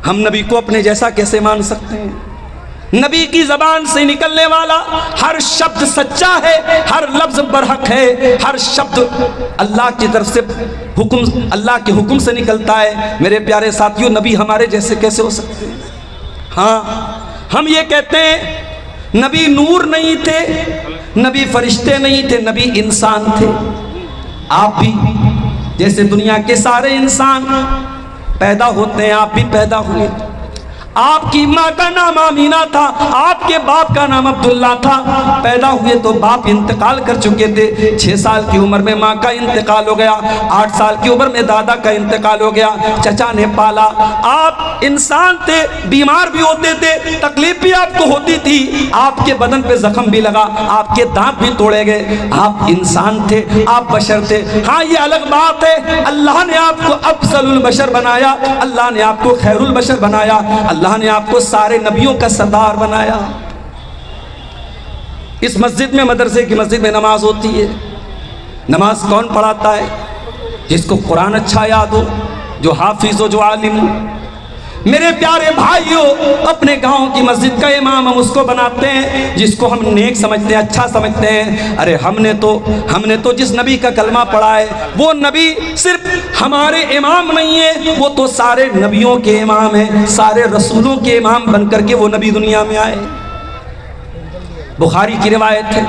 हम नबी को अपने जैसा कैसे मान सकते हैं? नबी की ज़बान से निकलने वाला हर शब्द सच्चा है, हर लफ्ज़ बरहक है, हर शब्द अल्लाह की तरफ से हुक्म, अल्लाह के हुक्म से निकलता है। मेरे प्यारे साथियों, नबी हमारे जैसे कैसे हो सकते हैं? हाँ, हम ये कहते हैं नबी नूर नहीं थे, नबी फरिश्ते नहीं थे, नबी इंसान थे। आप भी जैसे दुनिया के सारे इंसान पैदा होते हैं, आप भी पैदा हुए। आपकी माँ का नाम आमीना था, आपके बाप का नाम अब्दुल्ला था। पैदा हुए तो बाप इंतकाल कर चुके थे। 6 साल की उम्र में माँ का इंतकाल हो गया, 8 साल की उम्र में दादा का इंतकाल हो गया, चचा ने पाला। आप इंसान थे, बीमार भी होते थे, तकलीफ भी आपको होती थी, आपके बदन पे जख्म भी लगा, आपके दांत भी तोड़े गए। आप इंसान थे, आप बशर थे। हाँ, ये अलग बात है, अल्लाह ने आपको अफजलुल बशर बनाया, अल्लाह ने आपको खैरुल बशर बनाया, अल्लाह ने आपको सारे नबियों का सरदार बनाया। इस मस्जिद में, मदरसे की मस्जिद में नमाज होती है। नमाज कौन पढ़ाता है? जिसको कुरान अच्छा याद हो, जो हाफिज हो, जो आलिम हो। मेरे प्यारे भाइयों, अपने गांव की मस्जिद का इमाम हम उसको बनाते हैं जिसको हम नेक समझते हैं, अच्छा समझते हैं। अरे हमने तो जिस नबी का कलमा पढ़ा है, वो नबी सिर्फ हमारे इमाम नहीं है, वो तो सारे नबियों के इमाम हैं, सारे रसूलों के इमाम बनकर के वो नबी दुनिया में आए। बुखारी की रिवायत है,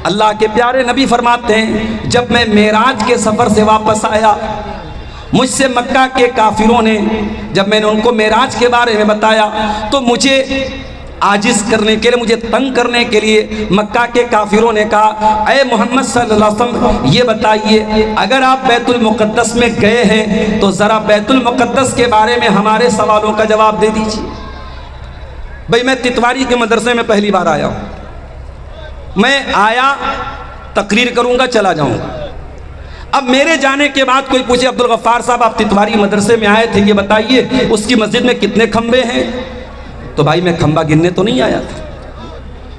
अल्लाह के प्यारे नबी फरमाते हैं, जब मैं मेराज के सफ़र से वापस आया, मुझसे मक्का के काफिरों ने, जब मैंने उनको मेराज के बारे में बताया, तो मुझे आजिज़ करने के लिए, मुझे तंग करने के लिए मक्का के काफिरों ने कहा, ऐ मोहम्मद सल्लल्लाहु अलैहि वसल्लम, ये बताइए अगर आप बैतुल मुक़द्दस में गए हैं तो ज़रा बैतुल मुक़द्दस के बारे में हमारे सवालों का जवाब दे दीजिए। भाई, मैं तितवारी के मदरसे में पहली बार आया हूँ। मैं आया, तकरीर करूँगा, चला जाऊँगा। अब मेरे जाने के बाद कोई पूछे, अब्दुल गफ्फार साहब आप तितवारी मदरसे में आए थे, ये बताइए उसकी मस्जिद में कितने खंबे हैं? तो भाई मैं खंबा गिनने तो नहीं आया था।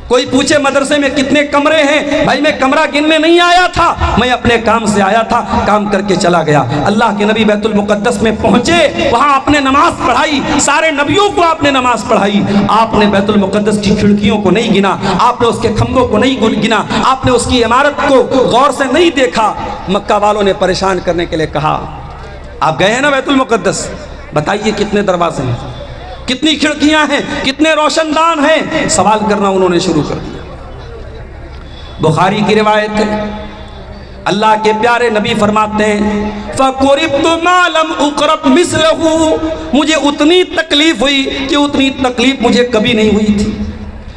कोई पूछे मदरसे में कितने कमरे हैं? भाई मैं कमरा गिनने नहीं आया था, मैं अपने काम से आया था, काम करके चला गया। अल्लाह के नबी बैतुल मुक़द्दस में पहुंचे, वहां आपने नमाज पढ़ाई, सारे नबियों को आपने नमाज पढ़ाई। आपने बैतुल मुक़द्दस की खिड़कियों को नहीं गिना, आपने उसके खंभों को नहीं गिना, आपने उसकी इमारत को गौर से नहीं देखा। मक्का वालों ने परेशान करने के लिए कहा, आप गए हैं ना बैतुल मुक़द्दस, बताइए कितने दरवाजे हैं, कितनी खिड़कियां हैं, कितने रोशनदान हैं? सवाल करना उन्होंने शुरू कर दिया। बुखारी की रिवायत है, अल्लाह के प्यारे नबी फरमाते हैं, फ़कुरिब्तु मा लम उक़रब मिस्लहु, मुझे उतनी तकलीफ हुई कि उतनी तकलीफ मुझे कभी नहीं हुई थी,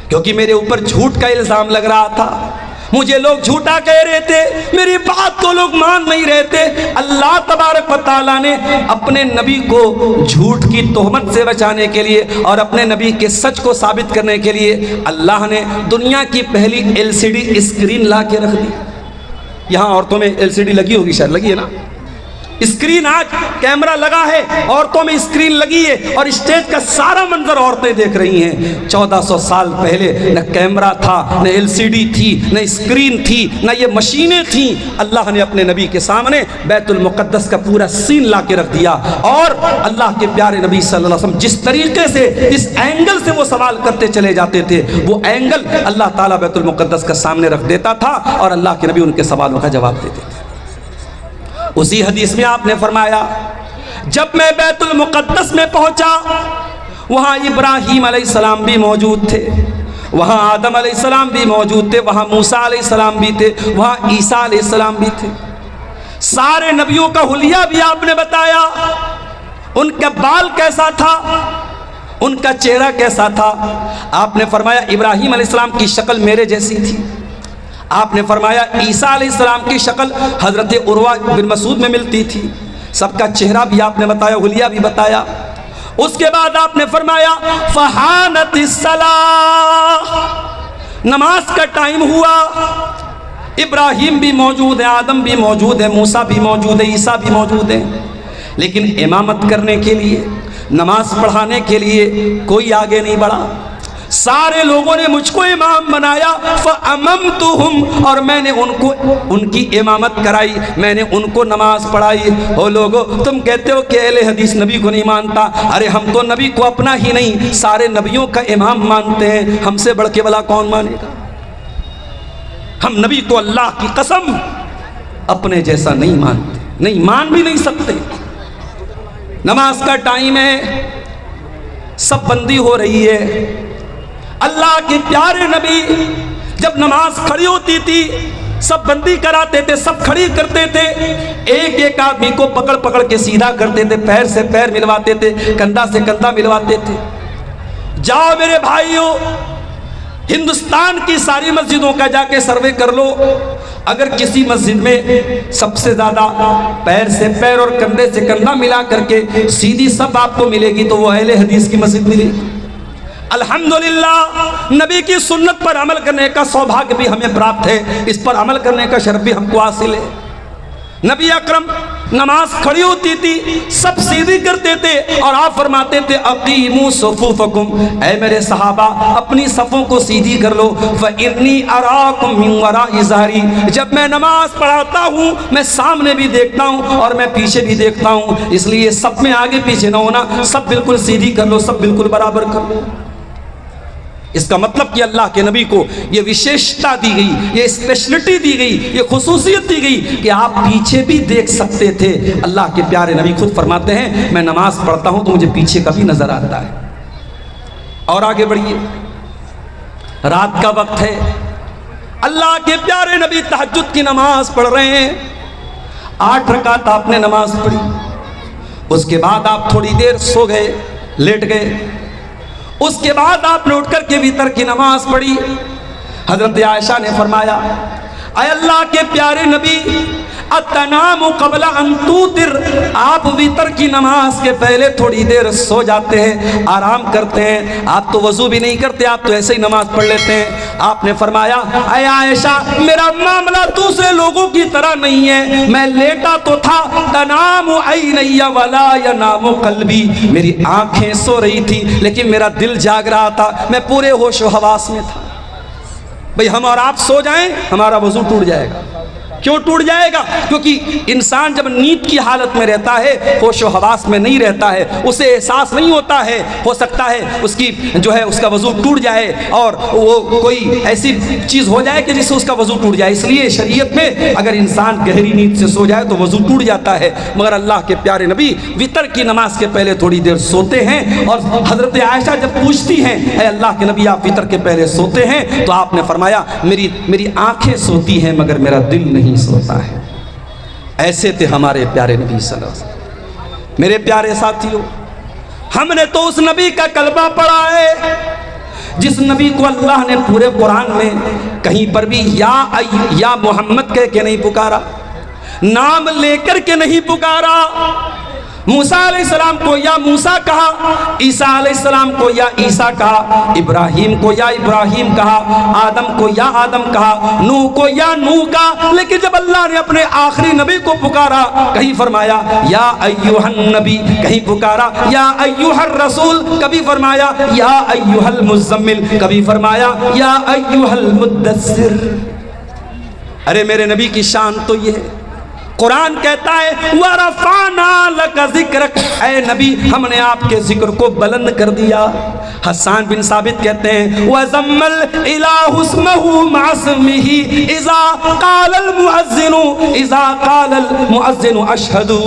क्योंकि मेरे ऊपर झूठ का इल्ज़ाम लग रहा था। मुझे लोग झूठा कह रहे थे, मेरी बात को लोग मान नहीं रहे थे। अल्लाह तबारक व तआला ने अपने नबी को झूठ की तोहमत से बचाने के लिए और अपने नबी के सच को साबित करने के लिए अल्लाह ने दुनिया की पहली LCD स्क्रीन ला के रख दी। यहाँ औरतों में LCD लगी होगी, शायद लगी है ना स्क्रीन, आज कैमरा लगा है, औरतों में स्क्रीन लगी है और स्टेज का सारा मंजर औरतें देख रही हैं। 1400 साल पहले न कैमरा था, न LCD थी, न स्क्रीन थी, न ये मशीनें थी। अल्लाह ने अपने नबी के सामने बैतुल मुक़द्दस का पूरा सीन ला के रख दिया और अल्लाह के प्यारे नबी सल्लल्लाहु अलैहि वसल्लम जिस तरीके से, इस एंगल से वो सवाल करते चले जाते थे, वो एंगल अल्लाह ताला बैतुल मुक़द्दस का सामने रख देता था और अल्लाह के नबी उनके सवालों का जवाब देते थे। उसी हदीस में आपने फरमाया, जब मैं बैतुल मुक़द्दस में पहुंचा, वहां इब्राहीम अलैहिस्सलाम भी मौजूद थे, वहां आदम अलैहिस्सलाम भी मौजूद थे, वहां मूसा अलैहिस्सलाम भी थे, वहां ईसा अलैहिस्सलाम भी थे। सारे नबियों का हुलिया भी आपने बताया, उनका बाल कैसा था, उनका चेहरा कैसा था। आपने फरमाया इब्राहीम अलैहिस्सलाम की शक्ल मेरे जैसी थी। आपने फरमाया ईसा अलैहिस्सलाम की शक्ल हज़रत उर्वा बिन मसूद में मिलती थी। सबका चेहरा भी आपने बताया, हुलिया भी बताया। उसके बाद आपने फरमाया फ़हानतिस सलाह, नमाज का टाइम हुआ। इब्राहीम भी मौजूद है, आदम भी मौजूद है, मूसा भी मौजूद है, ईसा भी मौजूद है, लेकिन इमामत करने के लिए, नमाज पढ़ाने के लिए कोई आगे नहीं बढ़ा। सारे लोगों ने मुझको इमाम बनाया, फ़अममतुहुम, और मैंने उनको उनकी इमामत कराई, मैंने उनको नमाज पढ़ाई। हो लोगो, तुम कहते हो कि अहले हदीस नबी को नहीं मानता, अरे हम तो नबी को अपना ही नहीं सारे नबियों का इमाम मानते हैं, हमसे बढ़ के भला कौन मानेगा। हम नबी को अल्लाह की कसम अपने जैसा नहीं मानते, नहीं मान भी नहीं सकते। नमाज का टाइम है, सब बंदी हो रही है। अल्लाह के प्यारे नबी जब नमाज खड़ी होती थी सब बंदी कराते थे, सब खड़ी करते थे, एक एक आदमी को पकड़ पकड़ के सीधा करते थे, पैर से पैर मिलवाते थे, कंधा से कंधा मिलवाते थे। जाओ मेरे भाइयों, हिंदुस्तान की सारी मस्जिदों का जाके सर्वे कर लो, अगर किसी मस्जिद में सबसे ज्यादा पैर से पैर और कंधे से कंधा मिला करके सीधी सब आपको मिलेगी तो वो अहले हदीस की मस्जिद मिलेगी। अल्हम्दुलिल्लाह, नबी की सुन्नत पर अमल करने का सौभाग्य भी हमें प्राप्त है, इस पर अमल करने का शर्फ भी हमको हासिल है। नबी अकरम नमाज खड़ी होती थी, सब सीधी करते थे और आप फरमाते थे अकीमू सुफूफकुम, ऐ मेरे सहाबा अपनी सफ़ों को सीधी कर लो। फ़इन्नी अराकुम मिन वराइ ज़हरी, जब मैं नमाज पढ़ाता हूँ मैं सामने भी देखता हूँ और मैं पीछे भी देखता हूँ, इसलिए सब में आगे पीछे न होना, सब बिल्कुल सीधी कर लो, सब बिल्कुल बराबर कर लो। इसका मतलब कि अल्लाह के नबी को ये विशेषता दी गई, ये स्पेशलिटी दी गई, ये खुसूसियत दी गई कि आप पीछे भी देख सकते थे। अल्लाह के प्यारे नबी खुद फरमाते हैं मैं नमाज पढ़ता हूं तो मुझे पीछे का भी नजर आता है। और आगे बढ़िए, रात का वक्त है, अल्लाह के प्यारे नबी तहज्जुद की नमाज पढ़ रहे हैं। 8 रकात आपने नमाज पढ़ी, उसके बाद आप थोड़ी देर सो गए, लेट गए। उसके बाद आपने उठ करके वितर की नमाज पढ़ी। हजरत आयशा ने फरमाया अय अल्लाह के प्यारे नबी अतनामु क़ब्ला अन तूतिर, आप वितर की नमाज के पहले थोड़ी देर सो जाते हैं, आराम करते हैं, आप तो वजू भी नहीं करते, आप तो ऐसे ही नमाज पढ़ लेते हैं। आपने फरमाया अय आयशा मेरा मामला दूसरे लोगों की तरह नहीं है, मैं लेटा तो था तनामु ऐनैया वला यनामु क़ल्बी, मेरी आंखें सो रही थी लेकिन मेरा दिल जाग रहा था, मैं पूरे होश व हवास में था। भाई हम और आप सो जाएं हमारा वजू टूट जाएगा। क्यों टूट जाएगा? क्योंकि इंसान जब नींद की हालत में रहता है, होश व हवास में नहीं रहता है, उसे एहसास नहीं होता है, हो सकता है उसकी जो है उसका वजू टूट जाए और वो कोई ऐसी चीज़ हो जाए कि जिससे उसका वजू टूट जाए। इसलिए शरीयत में अगर इंसान गहरी नींद से सो जाए तो वजू टूट जाता है। मगर अल्लाह के प्यारे नबी वितर की नमाज के पहले थोड़ी देर सोते हैं और हजरत आयशा जब पूछती हैं ऐ अल्लाह के नबी आप वितर के पहले सोते हैं, तो आपने फरमाया मेरी आंखें सोती हैं मगर मेरा दिल नहीं सोता है। ऐसे थे हमारे प्यारे नबी सल्लल्लाहु अलैहि वसल्लम। मेरे प्यारे साथियों, हमने तो उस नबी का कलमा पढ़ा है जिस नबी को अल्लाह ने पूरे कुरान में कहीं पर भी या मोहम्मद कह के नहीं पुकारा, नाम लेकर के नहीं पुकारा। मूसा अलैहिस्सलाम को या मूसा कहा, ईसा अलैहिस्सलाम को या ईसा कहा, इब्राहिम को या इब्राहिम कहा, आदम को या आदम कहा, नूह को या नूह कहा। लेकिन जब अल्लाह ने अपने आखिरी नबी को पुकारा, कहीं फरमाया या अय्युहन नबी, कहीं पुकारा या अय्युहर रसूल, कभी फरमाया या अय्युहल मुज़्ज़म्मिल, कभी फरमाया या अय्युहल मुद्दस्सिर। अरे मेरे नबी की शान तो ये है। कुरान कहता है वरफ़अना लका ज़िक्रक, ऐ नबी हमने आपके जिक्र को बुलंद कर दिया। हसन बिन साबित कहते हैं वज़म्मल इलाहु इस्महु मअस्मिही इज़ा क़ालल मुअज़्ज़िनु अशहदु,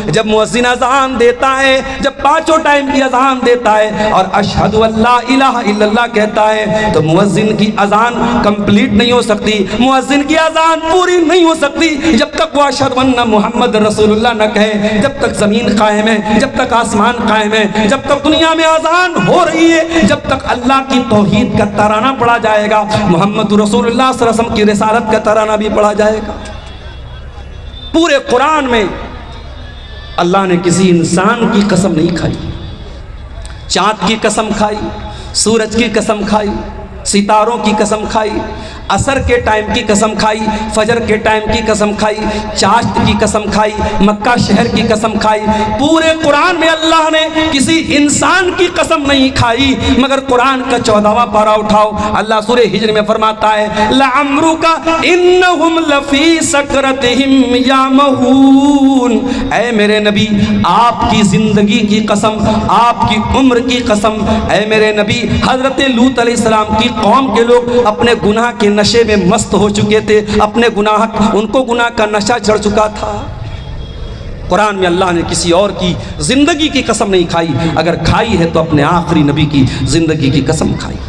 जब मुअज़्ज़िन अज़ान देता है, जब 5 टाइम की अज़ान देता है और अशहदु अल्ला इलाहा इल्लल्लाह कहता है, तो मुअज़्ज़िन की अज़ान कंप्लीट नहीं हो सकती, मुअज़्ज़िन की अज़ान पूरी नहीं हो सकती जब तक वो अशहदु अन्ना मुहम्मद रसूलुल्लाह न कहे। जब तक ज़मीन कायम है, जब तक आसमान कायम है, जब तक दुनिया में अज़ान हो रही है, जब तक अल्लाह की तौहीद का तराना पढ़ा जाएगा, मोहम्मद रसूलुल्लाह सल्लल्लाहु अलैहि वसल्लम की रिसालत का तराना भी पढ़ा जाएगा। पूरे कुरान में अल्लाह ने किसी इंसान की कसम नहीं खाई, चाँद की कसम खाई, सूरज की कसम खाई, सितारों की कसम खाई, असर के टाइम की कसम खाई, फजर के टाइम की कसम खाई, चाश्त की कसम खाई, मक्का शहर की कसम खाई। पूरे कुरान में अल्लाह ने किसी इंसान की कसम नहीं खाई, मगर कुरान का 14वां पारा उठाओ, अल्लाह सूरह हिज्र में फरमाता है लअम्रुका इन्नहुम लफी सकरतिहिम यामहून। ऐ मेरे नबी, आपकी जिंदगी की कसम, आपकी उम्र की कसम, ऐ मेरे नबी, हजरत लूत अलैहिस्सलाम की कौम के लोग अपने गुनाह के नशे में मस्त हो चुके थे, अपने उनको गुनाह का नशा चढ़ चुका था। कुरान में अल्लाह ने किसी और की जिंदगी की कसम नहीं खाई, अगर खाई है तो अपने आखिरी नबी की जिंदगी की कसम खाई।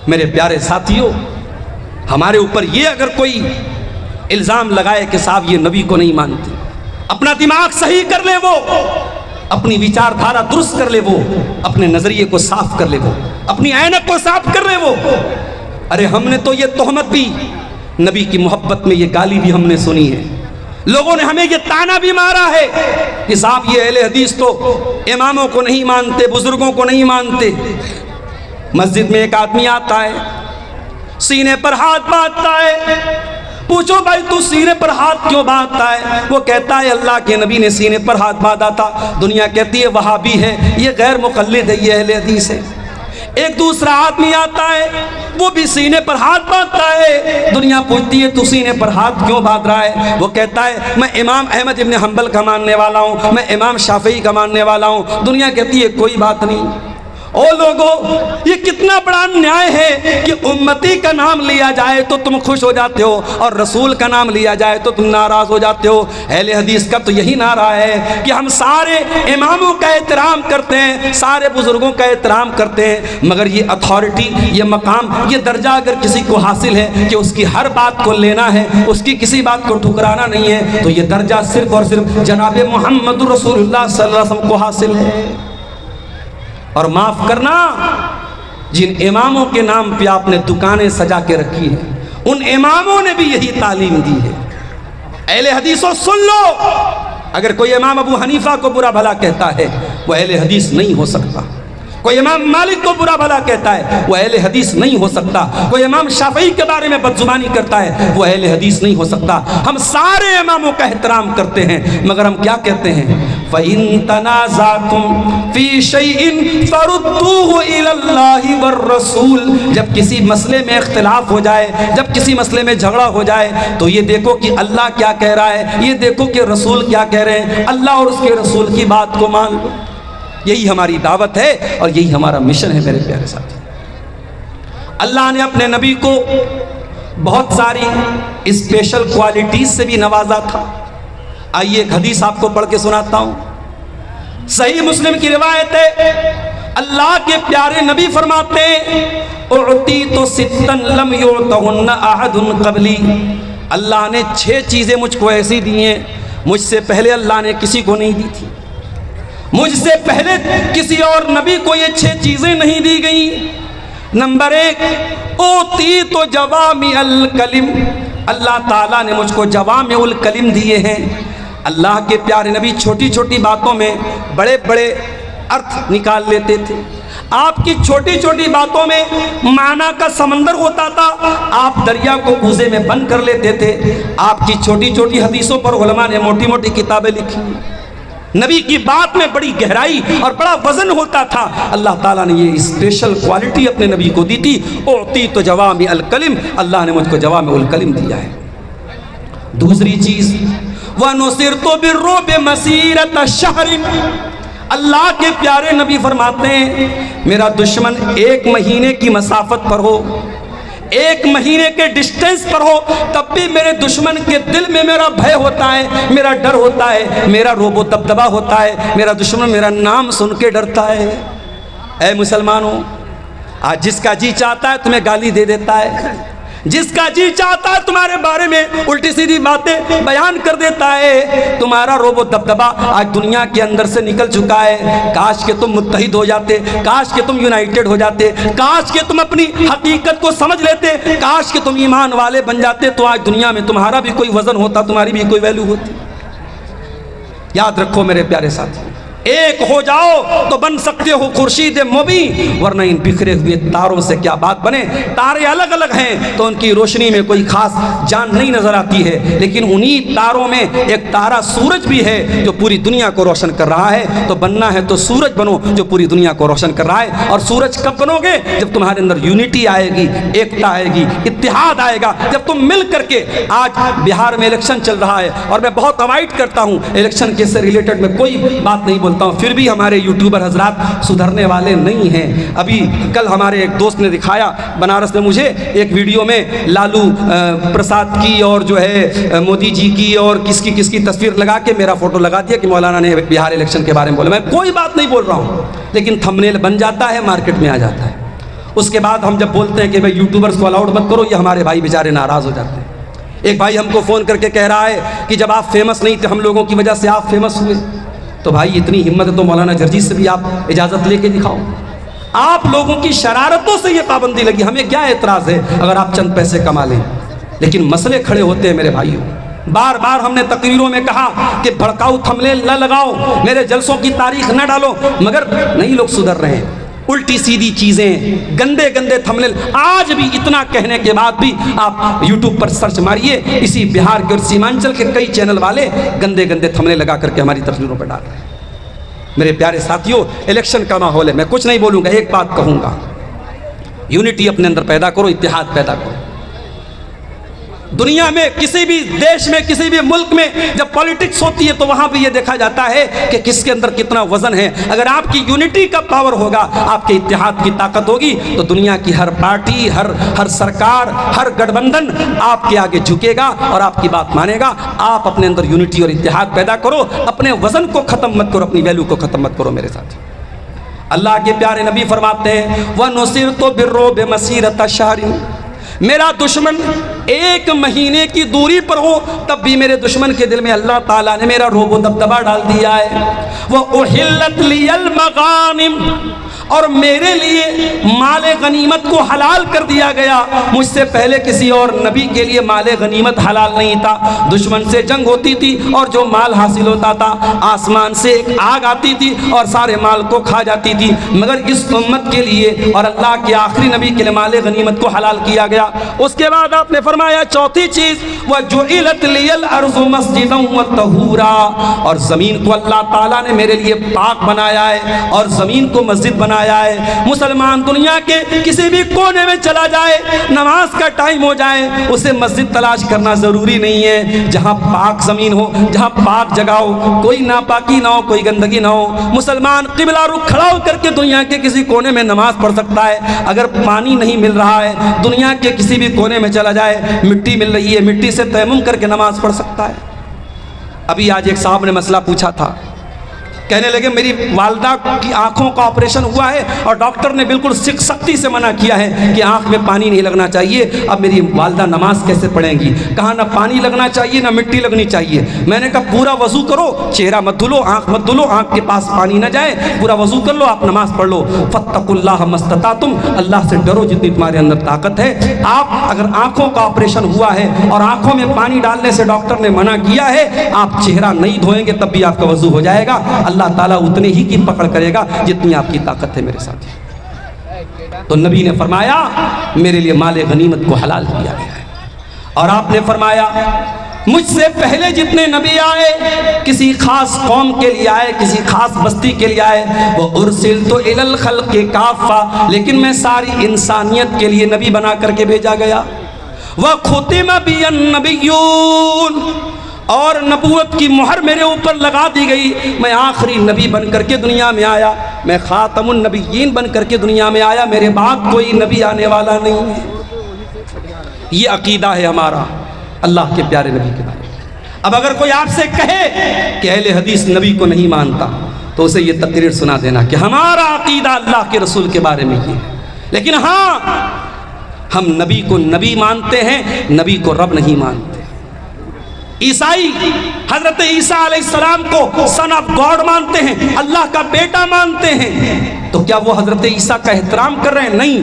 मेरे प्यारे साथियों, हमारे ऊपर ये अगर कोई इल्जाम लगाए कि साहब ये नबी को नहीं मानते, अपना दिमाग सही कर ले, वो अपनी विचारधारा दुरुस्त कर ले, वो अपने नजरिए को साफ कर ले, वो अपनी ऐनक को साफ कर ले। वो अरे हमने तो ये तोहमत भी, नबी की मोहब्बत में ये गाली भी हमने सुनी है, लोगों ने हमें ये ताना भी मारा है कि साहब ये अहले हदीस तो इमामों को नहीं मानते, बुजुर्गों को नहीं मानते। मस्जिद में एक आदमी आता है, सीने पर हाथ बांधता है, पूछो भाई तू सीने पर हाथ क्यों बांधता है? वो कहता है अल्लाह के नबी ने सीने पर हाथ बांधा था। दुनिया कहती है वहाबी है, ये गैर मुक़ल्लिद है, ये अहले हदीस है। एक दूसरा आदमी आता है, वो भी सीने पर हाथ बांधता है। दुनिया पूछती है तू सीने पर हाथ क्यों बांध रहा है? वो कहता है मैं इमाम अहमद इब्न हंबल का मानने वाला हूँ, मैं इमाम शाफई का मानने वाला हूँ। दुनिया कहती है कोई बात नहीं। ओ लोगों, ये कितना बड़ा अन्याय है कि उम्मती का नाम लिया जाए तो तुम खुश हो जाते हो और रसूल का नाम लिया जाए तो तुम नाराज हो जाते हो। अहले हदीस का तो यही नारा है कि हम सारे इमामों का एहतराम करते हैं, सारे बुजुर्गों का एहतराम करते हैं, मगर ये अथॉरिटी, ये मकाम, ये दर्जा अगर किसी को हासिल है कि उसकी हर बात को लेना है, उसकी किसी बात को ठुकराना नहीं है, तो ये दर्जा सिर्फ और सिर्फ जनाब मोहम्मद रसूलुल्लाह सल्लल्लाहु अलैहि वसल्लम को हासिल है। और माफ करना, जिन इमामों के नाम पे आपने दुकानें सजा के रखी हैं, उन इमामों ने भी यही तालीम दी है। अहले हदीसों सुन लो, अगर कोई इमाम अबू हनीफा को बुरा भला कहता है वो अहले हदीस नहीं हो सकता। कोई इमाम मालिक को बुरा भला कहता है वो अहले हदीस नहीं हो सकता। कोई इमाम शाफई के बारे में बदजुबानी करता है वो अहले हदीस नहीं हो सकता। हम सारे इमामों का एहतराम करते हैं, मगर हम क्या कहते हैं? फ़इन तनाज़अतुम फ़ी शैइन फ़रुद्दूहु इलल्लाहि वर रसूल। जब किसी मसले में इख्तिलाफ हो जाए, जब किसी मसले में झगड़ा हो जाए, तो ये देखो कि अल्लाह क्या कह रहा है, ये देखो कि रसूल क्या कह रहे हैं, अल्लाह और उसके रसूल की बात को मान लो। यही हमारी दावत है और यही हमारा मिशन है। मेरे प्यारे साथी, अल्लाह ने अपने नबी को बहुत सारी स्पेशल क्वालिटीज से भी नवाजा था। आइए एक हदीस आपको पढ़ के सुनाता हूँ। सही मुस्लिम की रिवायत है, अल्लाह के प्यारे नबी फरमाते हैं उअती तो सित्तन लम युअतहुन्ना अहदुन क़बली। अल्लाह ने 6 चीज़ें मुझको ऐसी दी हैं, मुझसे पहले अल्लाह ने किसी को नहीं दी थी। मुझसे पहले किसी और नबी को ये 6 चीज़ें नहीं दी गई। नंबर 1, ओती तो जवामी अल कलिम। अल्लाह ताला ने मुझको जवामी उल कलिम दिए हैं। अल्लाह के प्यारे नबी छोटी छोटी बातों में बड़े बड़े अर्थ निकाल लेते थे। आपकी छोटी छोटी बातों में माना का समंदर होता था, आप दरिया को कूजे में बंद कर लेते थे। आपकी छोटी छोटी हदीसों पर उलमा ने मोटी मोटी किताबें लिखी। नबी की बात में बड़ी गहराई और बड़ा वजन होता था। अल्लाह ताला ने ये स्पेशल क्वालिटी अपने नबी को दी थी। ओती तो जवामी अल कलिम, अल्लाह ने मुझको जवामी उल कलिम दिया है। दूसरी चीज़, वह नुसिरतो बिर्रुब मसीरत शहरिन। अल्लाह के प्यारे नबी फरमाते हैं मेरा दुश्मन 1 महीने की मसाफत पर हो, 1 महीने के डिस्टेंस पर हो, तब भी मेरे दुश्मन के दिल में मेरा भय होता है, मेरा डर होता है, मेरा रोबो दबदबा होता है। मेरा दुश्मन मेरा नाम सुन के डरता है। ऐ मुसलमानों, आज जिसका जी चाहता है तुम्हें गाली दे देता है, जिसका जी चाहता है तुम्हारे बारे में उल्टी सीधी बातें बयान कर देता है। तुम्हारा रोबो दबदबा आज दुनिया के अंदर से निकल चुका है। काश के तुम मुत्तहिद हो जाते, काश के तुम यूनाइटेड हो जाते, काश के तुम अपनी हकीकत को समझ लेते, काश के तुम ईमान वाले बन जाते, तो आज दुनिया में तुम्हारा भी कोई वजन होता, तुम्हारी भी कोई वैल्यू होती। याद रखो मेरे प्यारे साथी, एक हो जाओ तो बन सकते हो खुर्शीद मुबी, वरना इन बिखरे हुए तारों से क्या बात बने। तारे अलग अलग हैं तो उनकी रोशनी में कोई खास जान नहीं नजर आती है, लेकिन उन्हीं तारों में एक तारा सूरज भी है जो पूरी दुनिया को रोशन कर रहा है। तो बनना है तो सूरज बनो जो पूरी दुनिया को रोशन कर रहा है। और सूरज कब बनोगे? जब तुम्हारे अंदर यूनिटी आएगी, एकता आएगी, इत्तेहाद आएगा, जब तुम मिल करके। आज बिहार में इलेक्शन चल रहा है और मैं बहुत अवॉइड करता हूं इलेक्शन के से रिलेटेड में कोई बात नहीं बोलता हूं, फिर भी हमारे यूट्यूबर हजरात सुधरने वाले नहीं हैं। अभी कल हमारे एक दोस्त ने दिखाया बनारस में मुझे एक वीडियो में लालू प्रसाद की और जो है मोदी जी की और किसकी किसकी तस्वीर लगा के मेरा फोटो लगा दिया कि मौलाना ने बिहार इलेक्शन के बारे में बोला। मैं कोई बात नहीं बोल रहा हूं, लेकिन थंबनेल बन जाता है, मार्केट में आ जाता है। उसके बाद हम जब बोलते हैं कि भाई यूट्यूबर्स को अलाउड मत करो, ये हमारे भाई बेचारे नाराज हो जाते हैं। एक भाई हमको फ़ोन करके कह रहा है कि जब आप फेमस नहीं थे हम लोगों की वजह से आप फेमस हुए। तो भाई इतनी हिम्मत है तो मौलाना जर्जी से भी आप इजाज़त लेके दिखाओ। आप लोगों की शरारतों से ये पाबंदी लगी, हमें क्या एतराज़ है अगर आप चंद पैसे कमा लें, लेकिन मसले खड़े होते हैं मेरे भाइयों। बार बार हमने तकरीरों में कहा कि भड़काऊ थंबनेल न लगाओ, मेरे जलसों की तारीख न डालो, मगर नहीं लोग सुधर रहे हैं। उल्टी सीधी चीज़ें, गंदे गंदे थंबनेल। आज भी इतना कहने के बाद भी आप YouTube पर सर्च मारिए, इसी बिहार के और सीमांचल के कई चैनल वाले गंदे गंदे थंबनेल लगा करके हमारी तस्वीरों पर डाल रहे हैं। मेरे प्यारे साथियों, इलेक्शन का माहौल है, मैं कुछ नहीं बोलूँगा, एक बात कहूँगा, यूनिटी अपने अंदर पैदा करो, इत्तेहाद पैदा करो। दुनिया में किसी भी देश में, किसी भी मुल्क में जब पॉलिटिक्स होती है तो वहां भी ये देखा जाता है कि किसके अंदर कितना वजन है। अगर आपकी यूनिटी का पावर होगा, आपके इत्तेहाद की ताकत होगी, तो दुनिया की हर पार्टी, हर सरकार, हर गठबंधन आपके आगे झुकेगा और आपकी बात मानेगा। आप अपने अंदर यूनिटी और इत्तेहाद पैदा करो, अपने वजन को खत्म मत करो, अपनी वैल्यू को खत्म मत करो मेरे साथ। अल्लाह के प्यारे नबी फरमाते हैं, वह नुसिर तो बिर्रो बेमसीरत शहरिन, मेरा दुश्मन 1 महीने की दूरी पर हो तब भी मेरे दुश्मन के दिल में अल्लाह ताला ने मेरा रोबो दबदबा डाल दिया है। वह उहिल्लत लियल मगानिम, और मेरे लिए माले गनीमत को हलाल कर दिया गया। मुझसे पहले किसी और नबी के लिए माले गनीमत हलाल नहीं था। दुश्मन से जंग होती थी और जो माल हासिल होता था, आसमान से एक आग आती थी और सारे माल को खा जाती थी, मगर इस उम्मत के लिए और अल्लाह के आखिरी नबी के लिए माले गनीमत को हलाल किया गया। उसके बाद आपने फरमाया चौथी चीज़, वह जुइलत लियल अर्ज़ु मस्जिदन व तहूरा, और ज़मीन को अल्लाह ताला ने मेरे लिए पाक बनाया है और ज़मीन को मस्जिद बनाया है। मुसलमान दुनिया के किसी भी कोने में चला जाए, नमाज का टाइम हो जाए, उसे मस्जिद तलाश करना ज़रूरी नहीं है। जहाँ पाक ज़मीन हो, जहाँ पाक जगह हो, कोई नापाकी ना हो, कोई गंदगी ना हो, मुसलमान किबला रुख खड़ा होकर के दुनिया के किसी कोने में नमाज पढ़ सकता है। अगर पानी नहीं मिल रहा है, दुनिया के किसी भी कोने में चला जाए, मिट्टी मिल रही है, मिट्टी से तयम्मुम करके नमाज पढ़ सकता है। अभी आज एक साहब ने मसला पूछा था, कहने लगे मेरी वालदा की आंखों का ऑपरेशन हुआ है और डॉक्टर ने बिल्कुल सख्ती से मना किया है कि आंख में पानी नहीं लगना चाहिए। अब मेरी वालदा नमाज कैसे पढ़ेंगी? कहा ना पानी लगना चाहिए ना मिट्टी लगनी चाहिए। मैंने कहा पूरा वजू करो, चेहरा मत धुलो, आंख मत धुलो, आंख के पास पानी ना जाए, पूरा वजू कर लो, आप नमाज पढ़ लो। फत्तकुल्लाह मस्ततातुम, अल्लाह से डरो जितनी तुम्हारे अंदर ताकत है। आप अगर आंखों का ऑपरेशन हुआ है और आंखों में पानी डालने से डॉक्टर ने मना किया है, आप चेहरा नहीं धोएंगे तब भी आपका वजू हो जाएगा। अल्लाह ताला उतने ही की पकड़ करेगा जितनी आपकी ताकत है मेरे साथ। तो नबी ने फरमाया मेरे लिए माले गनीमत को हलाल किया गया है। और आपने फरमाया मुझसे पहले जितने नबी आए, किसी खास कौम के लिए आए, किसी खास बस्ती के लिए आए, वो उर्सिल तो इलल खल्क़ि काफ़ा, लेकिन मैं सारी इंसानियत के लिए नबी बना करके भेजा गया। वह खुतिम बियन नबिय्यून, और नबूवत की मुहर मेरे ऊपर लगा दी गई। मैं आखिरी नबी बन करके दुनिया में आया, मैं खातमुन नबिय्यीन बन करके दुनिया में आया, मेरे बाद कोई नबी आने वाला नहीं है। ये अकीदा है हमारा अल्लाह के प्यारे नबी के बारे में। अब अगर कोई आपसे कहे कि अहले हदीस नबी को नहीं मानता, तो उसे ये तकरीर सुना देना कि हमारा अकीदा अल्लाह के रसूल के बारे में ये है, लेकिन हाँ हम नबी को नबी मानते हैं, नबी को रब नहीं मानते। ईसाई हजरत ईसा अलैहिस्सलाम को सन ऑफ गॉड मानते हैं, अल्लाह का बेटा मानते हैं। तो तो क्या वो हज़रत ईसा का एहतराम कर रहे हैं? नहीं,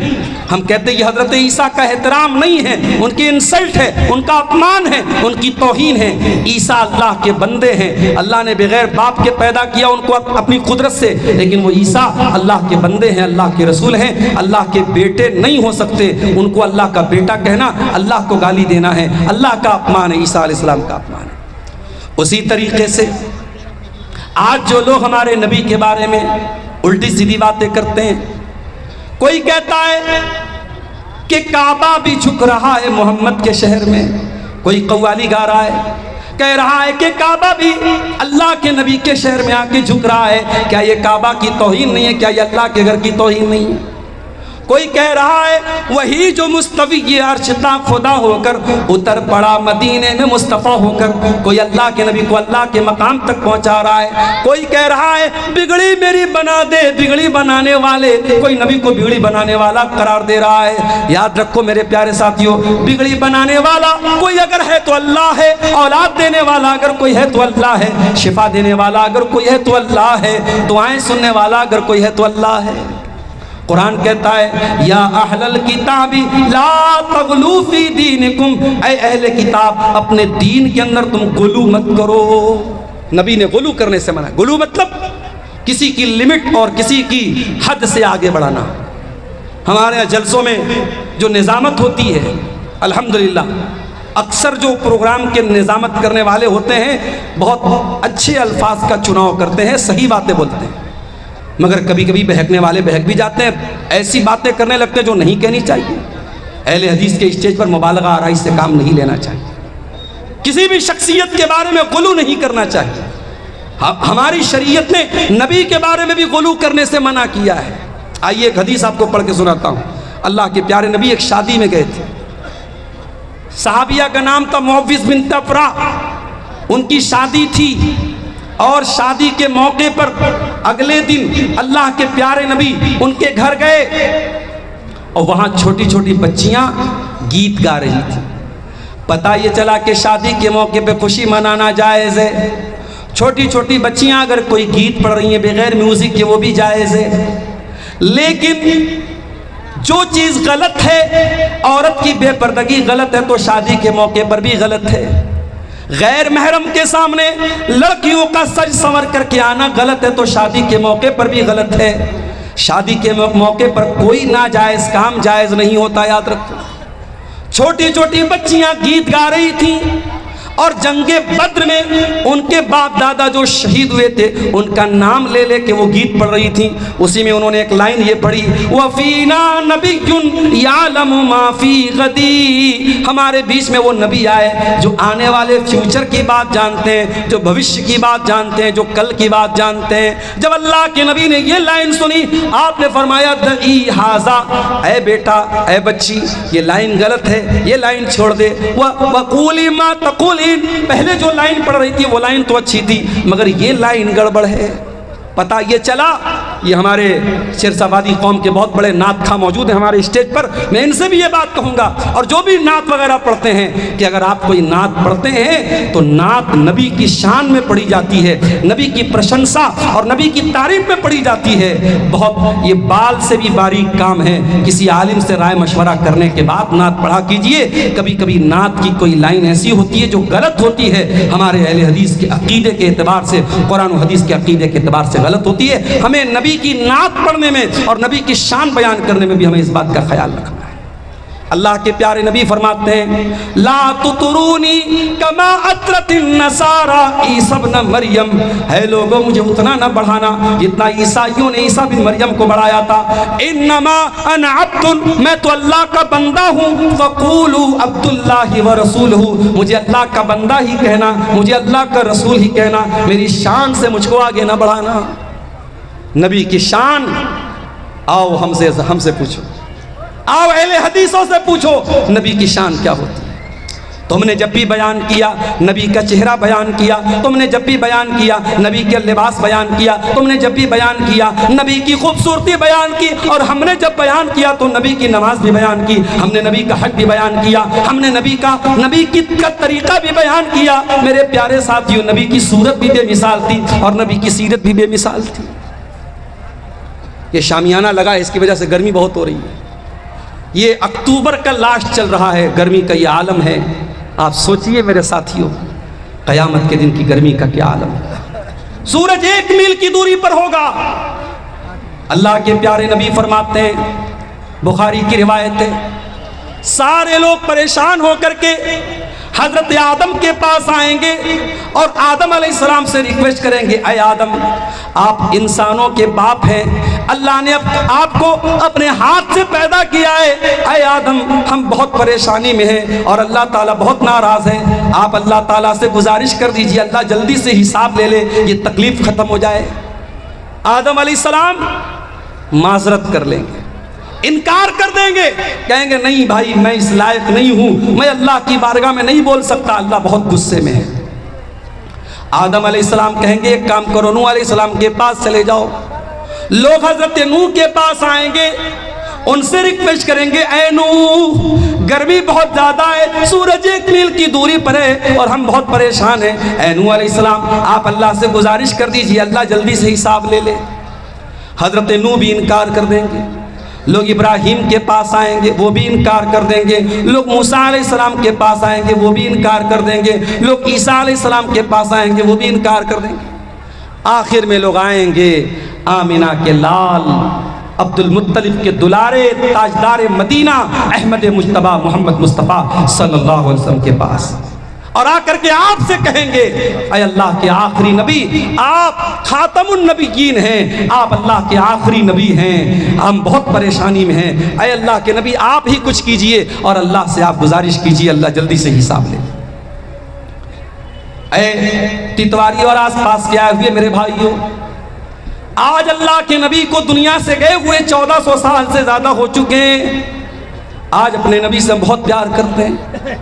हम कहते हैं ये हज़रत ईसा का एहतराम नहीं है, उनकी इंसल्ट है, उनका अपमान है, उनकी तौहीन है। ईसा अल्लाह के बंदे हैं, अल्लाह ने बगैर बाप के पैदा किया उनको अपनी कुदरत से, लेकिन वो ईसा अल्लाह के बंदे हैं, अल्लाह के रसूल हैं, अल्लाह के बेटे नहीं हो सकते। उनको अल्लाह का बेटा कहना अल्लाह को गाली देना है, अल्लाह का अपमान है, ईसा अलैहिस्सलाम का अपमान है। उसी तरीके से आज जो लोग हमारे नबी के बारे में उल्टी सीधी बातें करते हैं, कोई कहता है कि काबा भी झुक रहा है मोहम्मद के शहर में, कोई कव्वाली गा रहा है, कह रहा है कि काबा भी अल्लाह के नबी के शहर में आके झुक रहा है। क्या ये काबा की तौहीन नहीं है? क्या ये अल्लाह के घर की तौहीन नहीं है? कोई कह रहा है वही जो मुस्तवी ये अर्शता खुदा होकर उतर पड़ा मदीने में मुस्तफ़ा होकर, कोई अल्लाह के नबी को अल्लाह के मकाम तक पहुंचा रहा है। कोई कह रहा है बिगड़ी मेरी बना दे, बिगड़ी बनाने वाले, कोई नबी को बिगड़ी बनाने वाला करार दे रहा है। याद रखो मेरे प्यारे साथियों, बिगड़ी बनाने वाला कोई अगर है तो अल्लाह है, औलाद देने वाला अगर कोई है तो अल्लाह है, शिफा देने वाला अगर कोई है तो अल्लाह है, दुआएं सुनने वाला अगर कोई है तो अल्लाह है। कुरान कहता है या अहलल किताबी ला तगलू फी दीनिकुम, ऐ अहले किताब अपने दीन के अंदर तुम गुलू मत करो। नबी ने गुलू करने से मना। गुलू मतलब किसी की लिमिट और किसी की हद से आगे बढ़ाना। हमारे यहाँ जलसों में जो निज़ामत होती है, अल्हम्दुलिल्लाह अक्सर जो प्रोग्राम के निज़ामत करने वाले होते हैं बहुत अच्छे अल्फाज का चुनाव करते हैं, सही बातें बोलते हैं, मगर कभी कभी बहकने वाले बहक भी जाते हैं, ऐसी बातें करने लगते हैं जो नहीं कहनी चाहिए। अहले हदीस के स्टेज पर मुबालगा आराई से काम नहीं लेना चाहिए, किसी भी शख्सियत के बारे में गुलू नहीं करना चाहिए। हमारी शरीयत ने नबी के बारे में भी गुलू करने से मना किया है। आइए एक हदीस आपको पढ़ के सुनाता हूँ। अल्लाह के प्यारे नबी एक शादी में गए थे, सहाबिया का नाम था मुअव्विज़ बिन अफ़रा, उनकी शादी थी और शादी के मौके पर अगले दिन अल्लाह के प्यारे नबी उनके घर गए और वहाँ छोटी छोटी बच्चियाँ गीत गा रही थी। पता ये चला कि शादी के मौके पे खुशी मनाना जायज़ है, छोटी छोटी बच्चियाँ अगर कोई गीत पढ़ रही हैं बगैर म्यूज़िक के वो भी जायज़ है। लेकिन जो चीज़ गलत है, औरत की बेपर्दगी गलत है तो शादी के मौके पर भी गलत है। गैर महरम के सामने लड़कियों का सज संवर करके आना गलत है तो शादी के मौके पर भी गलत है। शादी के मौके पर कोई नाजायज काम जायज नहीं होता, याद रखो। छोटी छोटी बच्चियां गीत गा रही थी और जंगे बद्र में उनके बाप दादा जो शहीद हुए थे उनका नाम ले ले के वो गीत पढ़ रही थी। उसी में उन्होंने एक लाइन ये पढ़ी, वफ़ीना नबियुन यालमु मा फी गदी, हमारे बीच में वो नबी आए जो आने वाले फ्यूचर की बात जानते हैं, जो भविष्य की बात जानते हैं, जो कल की बात जानते हैं। जब अल्लाह के नबी ने ये लाइन सुनी आपने फरमाया दई हाजा, ऐ बेटा ऐ बच्ची ये लाइन गलत है, ये लाइन छोड़ दे। वक़ूली मा तक़ूली, पहले जो लाइन पढ़ रही थी वो लाइन तो अच्छी थी मगर ये लाइन गड़बड़ है। पता ये चला, ये हमारे शेरशाबादी कौम के बहुत बड़े नात खा मौजूद हैं हमारे स्टेज पर, मैं इनसे भी ये बात कहूँगा और जो भी नात वगैरह पढ़ते हैं कि अगर आप कोई नात पढ़ते हैं तो नात नबी की शान में पढ़ी जाती है, नबी की प्रशंसा और नबी की तारीफ में पढ़ी जाती है। बहुत ये बाल से भी बारीक काम है, किसी आलिम से राय मशवरा करने के बाद नात पढ़ा कीजिए। कभी कभी नात की कोई लाइन ऐसी होती है जो गलत होती है, हमारे अहले हदीस के अकीदे के एतबार से, कुरान और हदीस के अकीदे के एतबार से गलत होती है। हमें नबी की नात पढ़ने में और नबी की शान बयान करने में भी हमें इस बात का ख्याल रखना है। अल्लाह के प्यारे नबी फरमाते हैं ला तुतरूनी कमा अतरतिन नसारा ईसा इब्न मरियम, है लोगों मुझे उतना न बढ़ाना जितना ईसाइयों ने ईसा बिन मरियम को बढ़ाया था। इन्नमा अना अब्दुन, मैं तो अल्लाह का बंदा हूँ। फ़क़ूलू अब्दुल्लाहि व रसूलहू, मुझे अल्लाह का बंदा ही कहना, मुझे अल्लाह का रसूल ही कहना, मेरी शान से मुझको आगे न बढ़ाना। नबी की शान, आओ हमसे पूछो, आओ अहले हदीसों से पूछो नबी की शान क्या होती है। तुमने जब भी बयान किया नबी का चेहरा बयान किया, तुमने जब भी बयान किया नबी के लिबास बयान किया, तुमने जब भी बयान किया नबी की खूबसूरती बयान की, और हमने जब बयान किया तो नबी की नमाज भी बयान की, हमने नबी का हक भी बयान किया, हमने नबी का तरीका भी बयान किया। मेरे प्यारे साथियों, नबी की सूरत भी बेमिसाल थी और नबी की सीरत भी बेमिसाल थी। ये शामियाना लगा है, इसकी वजह से गर्मी बहुत हो रही है। ये अक्टूबर का लास्ट चल रहा है, गर्मी का ये आलम है। आप सोचिए मेरे साथियों, क़यामत के दिन की गर्मी का क्या आलम है। सूरज 1 मील की दूरी पर होगा। अल्लाह के प्यारे नबी फरमाते हैं, बुखारी की रिवायत है, सारे लोग परेशान होकर के हजरत आदम के पास आएंगे और आदम अलैहिस्सलाम से रिक्वेस्ट करेंगे, ऐ आदम, आप इंसानों के बाप हैं, अल्लाह ने आपको अपने हाथ से पैदा किया है। ऐ आदम, हम बहुत परेशानी में हैं और अल्लाह ताला बहुत नाराज़ है। आप अल्लाह ताला से गुजारिश कर दीजिए, अल्लाह जल्दी से हिसाब ले ले, ये तकलीफ़ ख़त्म हो जाए। आदम अलैहिस्सलाम माजरत कर लेंगे, इनकार कर देंगे, कहेंगे नहीं भाई, मैं इस लायक नहीं हूँ, मैं अल्लाह की बारगाह में नहीं बोल सकता, अल्लाह बहुत गुस्से में है। आदम अलैहिस्सलाम कहेंगे, एक काम करो, नूह अलैहिस्सलाम के पास चले जाओ। लोग हजरत नूह के पास आएंगे, उनसे रिक्वेस्ट करेंगे, ऐ नूह, गर्मी बहुत ज़्यादा है, सूरज 1 मील की दूरी पर है और हम बहुत परेशान हैं। ऐ नूह अलैहिस्सलाम, आप अल्लाह से गुजारिश कर दीजिए, अल्लाह जल्दी से हिसाब ले ले। हजरत नूह भी इनकार कर देंगे। लोग इब्राहीम के पास आएंगे, वो भी इनकार कर देंगे। लोग मूसा अलैहिस्सलाम के पास आएंगे, वो भी इनकार कर देंगे। लोग ईसा अलैहिस्सलाम के पास आएंगे, वो भी इनकार कर देंगे। आखिर में लोग आएंगे आमिना के लाल, अब्दुल मुत्तलिब के दुलारे, ताजदार मदीना, अहमद मुज्तबा मोहम्मद मुस्तफ़ा सल्लल्लाहु अलैहि वसल्लम के पास, और आकर के आपसे कहेंगे, ऐ अल्लाह के आखिरी नबी, आप खातमुन नबीयीन हैं, आप अल्लाह के आखिरी नबी हैं, हम बहुत परेशानी में हैं। ऐ अल्लाह के नबी, आप ही कुछ कीजिए और अल्लाह से आप गुजारिश कीजिए, अल्लाह जल्दी से हिसाब ले। ऐ टिटवारी और आसपास के आए हुए मेरे भाइयों, आज अल्लाह के नबी को दुनिया से गए हुए 1400 साल से ज़्यादा हो चुके हैं। आज अपने नबी से बहुत प्यार करते हैं,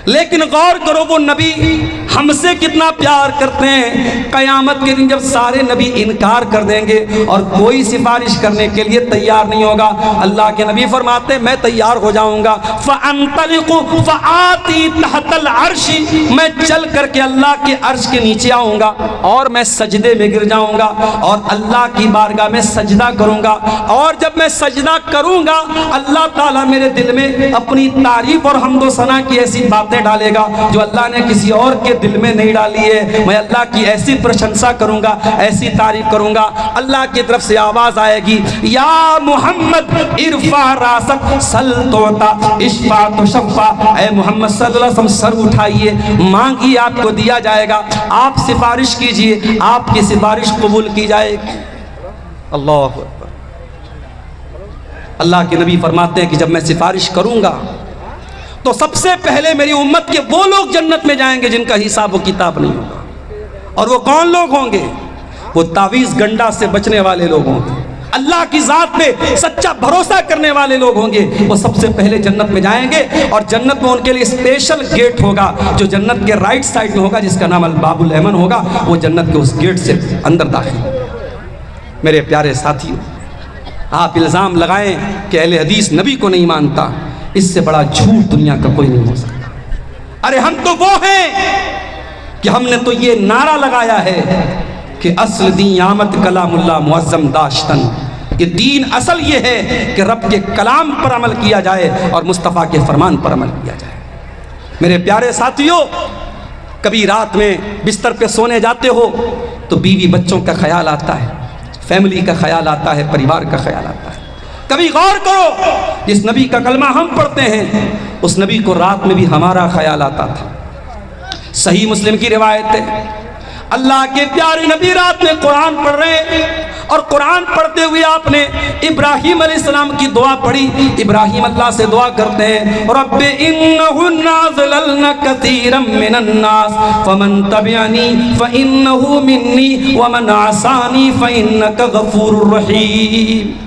लेकिन गौर करो वो नबी हमसे कितना प्यार करते हैं। क़यामत के दिन जब सारे नबी इनकार कर देंगे और कोई सिफारिश करने के लिए तैयार नहीं होगा, अल्लाह के नबी फरमाते हैं, मैं तैयार हो जाऊंगा। फ़अन्तलिक़ु फ़आती तहतल अर्शी, मैं चल करके अल्लाह के अर्श के नीचे आऊँगा और मैं सजदे में गिर जाऊँगा और अल्लाह की बारगाह में सजदा करूँगा। और जब मैं सजदा करूँगा, अल्लाह ताला मेरे दिल में अपनी तारीफ़ और हम्दो सना की ऐसी बातें डालेगा जो अल्लाह ने किसी और के दिल में नहीं डाली है। मैं अल्लाह की ऐसी प्रशंसा करूंगा, ऐसी तारीफ करूंगा, अल्लाह की तरफ से आवाज आएगी, या मोहम्मद इरफा रासक सल तोता इश्फा तो शफ़ा, ऐ मोहम्मद सल्लल्लाहु अलैहि वसल्लम सर उठाइए, मांगिए आपको दिया जाएगा, आप सिफारिश कीजिए, आपकी सिफारिश कबूल की जाएगी। अल्लाह अकबर। अल्लाह के नबी फरमाते हैं कि जब मैं सिफारिश करूंगा तो सबसे पहले मेरी उम्मत के वो लोग जन्नत में जाएंगे जिनका हिसाब व किताब नहीं होगा। और वो कौन लोग होंगे? वो तावीज़ गंडा से बचने वाले लोग होंगे, अल्लाह की ज़ात पे सच्चा भरोसा करने वाले लोग होंगे। वो सबसे पहले जन्नत में जाएंगे और जन्नत में उनके लिए स्पेशल गेट होगा जो जन्नत के राइट साइड में होगा, जिसका नाम अल-बाबुल ऐमन होगा। वो जन्नत के उस गेट से अंदर दाखिल। मेरे प्यारे साथियों, आप इल्ज़ाम लगाएं कि अहले हदीस नबी को नहीं मानता, इससे बड़ा झूठ दुनिया का कोई नहीं हो सकता। अरे हम तो वो हैं कि हमने तो ये नारा लगाया है कि असल दीन आमद कलामुल्लाह मुअज़्ज़म दाश्तन, कि दीन असल ये है कि रब के कलाम पर अमल किया जाए और मुस्तफ़ा के फरमान पर अमल किया जाए। मेरे प्यारे साथियों, कभी रात में बिस्तर पे सोने जाते हो तो बीवी बच्चों का ख्याल आता है, फैमिली का ख्याल आता है, परिवार का ख्याल आता है। कभी गौर करो, जिस नबी का कलमा हम पढ़ते हैं उस नबी को रात में भी हमारा ख्याल आता था। सही मुस्लिम की रिवायत है, अल्लाह के प्यारे नबी रात में कुरान पढ़ रहे हैं और कुरान पढ़ते हुए आपने इब्राहीम अलैहिस्सलाम की दुआ पढ़ी। इब्राहीम अल्लाह से दुआ करते हैं, रब्बि इन्नहुन्ना ज़लल्ना कसीरम मिनन्नास फमन तबिअनी फइन्नहु मिन्नी वमन आसानी फइन्नका गफूरुर रहीम।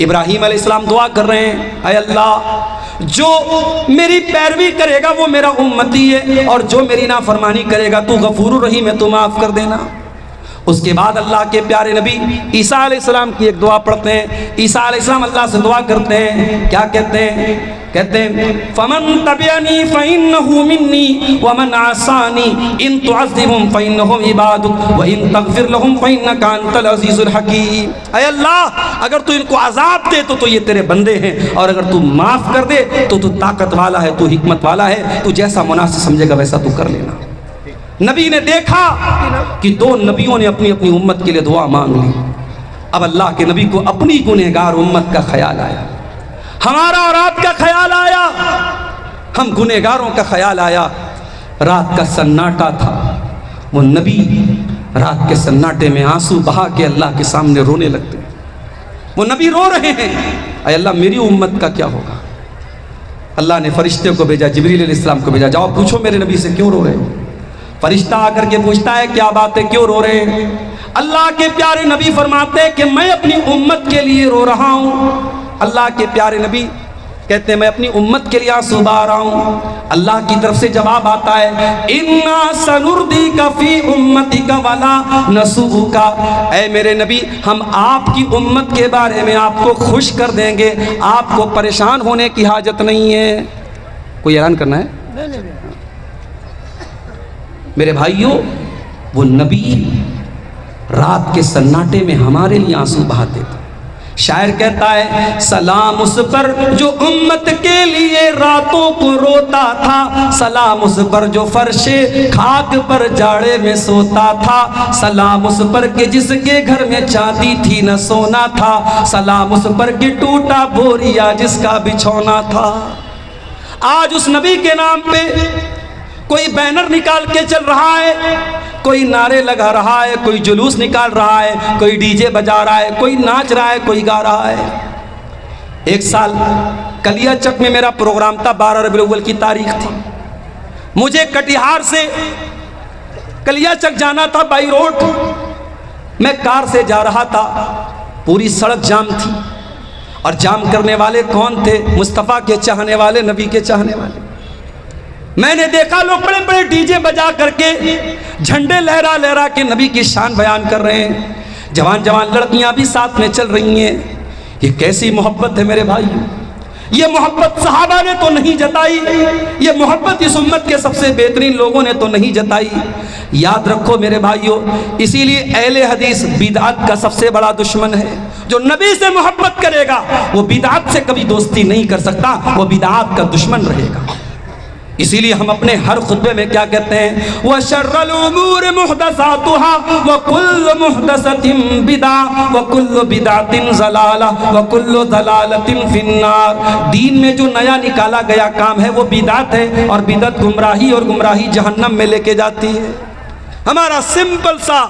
इब्राहीम अलैहिस्सलाम दुआ कर रहे हैं, ऐ अल्लाह, जो मेरी पैरवी करेगा वो मेरा उम्मती है और जो मेरी नाफरमानी करेगा तू गफूरुर रहीम है, तू माफ़ कर देना। उसके बाद अल्लाह के प्यारे नबी ईसा अलैहिस्सलाम की एक दुआ पढ़ते हैं। ईसा अलैहिस्सलाम अल्लाह से दुआ करते हैं, क्या कहते हैं? कहते हैं फमन तबिअनी फइन्नहु मिन्नी वमन आसानी इन तुअज़्ज़िबहुम फइन्नहुम इबादुक व इन तग़फिर लहुम फइन्नका अंतल अज़ीज़ुल हकीम। ऐ अल्लाह, अगर तू इनको अज़ाब दे तो ये तेरे बंदे हैं, और अगर तू माफ़ कर दे तो तू ताकत वाला है, तू हिकमत वाला है, तू जैसा मुनासिब समझेगा वैसा तू कर लेना। नबी ने देखा कि दो नबियों ने अपनी अपनी उम्मत के लिए दुआ मांग ली। अब अल्लाह के नबी को अपनी गुनहगार उम्मत का ख्याल आया, हमारा और आपका ख्याल आया, हम गुनहगारों का ख्याल आया। रात का सन्नाटा था, वो नबी रात के सन्नाटे में आंसू बहा के अल्लाह के सामने रोने लगते। वो नबी रो रहे हैं, अरे अल्लाह मेरी उम्मत का क्या होगा? अल्लाह ने फरिश्ते को भेजा, जिब्रील अलैहिस्सलाम को भेजा, जाओ पूछो मेरे नबी से क्यों रो रहे हो। फरिश्ता आकर के पूछता है क्या बात है, क्यों रो रहे हैं? अल्लाह के प्यारे नबी फरमाते हैं कि मैं अपनी उम्मत के लिए रो रहा हूँ। अल्लाह के प्यारे नबी कहते हैं मैं अपनी उम्मत के लिए आंसू बहा रहा हूँ। अल्लाह की तरफ से जवाब आता है इन्ना सनुर्दीका फी उम्मतिका वला नसूका। ऐ मेरे नबी, हम आपकी उम्मत के बारे में आपको खुश कर देंगे, आपको परेशान होने की हाजत नहीं है। कोई ऐलान करना है? मेरे भाइयों, वो नबी रात के सन्नाटे में हमारे लिए आंसू बहाते थे। शायर कहता है सलाम उस पर जो उम्मत के लिए रातों को रोता था, सलाम उस पर जो फर्शे खाक पर जाड़े में सोता था, सलाम उस पर के जिसके घर में चांदी थी न सोना था, सलाम उस पर के टूटा बोरिया जिसका बिछौना था। आज उस नबी के नाम पे कोई बैनर निकाल के चल रहा है, कोई नारे लगा रहा है, कोई जुलूस निकाल रहा है, कोई डीजे बजा रहा है, कोई नाच रहा है, कोई गा रहा है। एक साल कलियाचक में मेरा प्रोग्राम था, 12 रबीउल अव्वल की तारीख थी। मुझे कटिहार से कलियाचक जाना था बाई रोड। मैं कार से जा रहा था, पूरी सड़क जाम थी, और जाम करने वाले कौन थे? मुस्तफ़ा के चाहने वाले, नबी के चाहने वाले। मैंने देखा लोग बड़े बड़े डीजे बजा करके झंडे लहरा लहरा के नबी की शान बयान कर रहे हैं। जवान जवान लड़कियां भी साथ में चल रही हैं। ये कैसी मोहब्बत है मेरे भाई? ये मोहब्बत सहाबा ने तो नहीं जताई, ये मोहब्बत इस उम्मत के सबसे बेहतरीन लोगों ने तो नहीं जताई। याद रखो मेरे भाइयों, इसीलिए अहले हदीस बिदअत का सबसे बड़ा दुश्मन है। जो नबी से मोहब्बत करेगा वो बिदअत से कभी दोस्ती नहीं कर सकता, वो बिदअत का दुश्मन रहेगा। इसीलिए हम अपने हर खुतबे में क्या कहते हैं? व शर्रुल उमूर मुहदसातुहा व कुल्लु मुहदसतिन बिदा व कुल्लु बिदातिन ज़लाला व कुल्लु ज़लालतिन फिन्नार। दीन में जो नया निकाला गया काम है वो बिदात है, और बिदत गुमराही, और गुमराही जहन्नम में लेके जाती है। हमारा सिंपल सा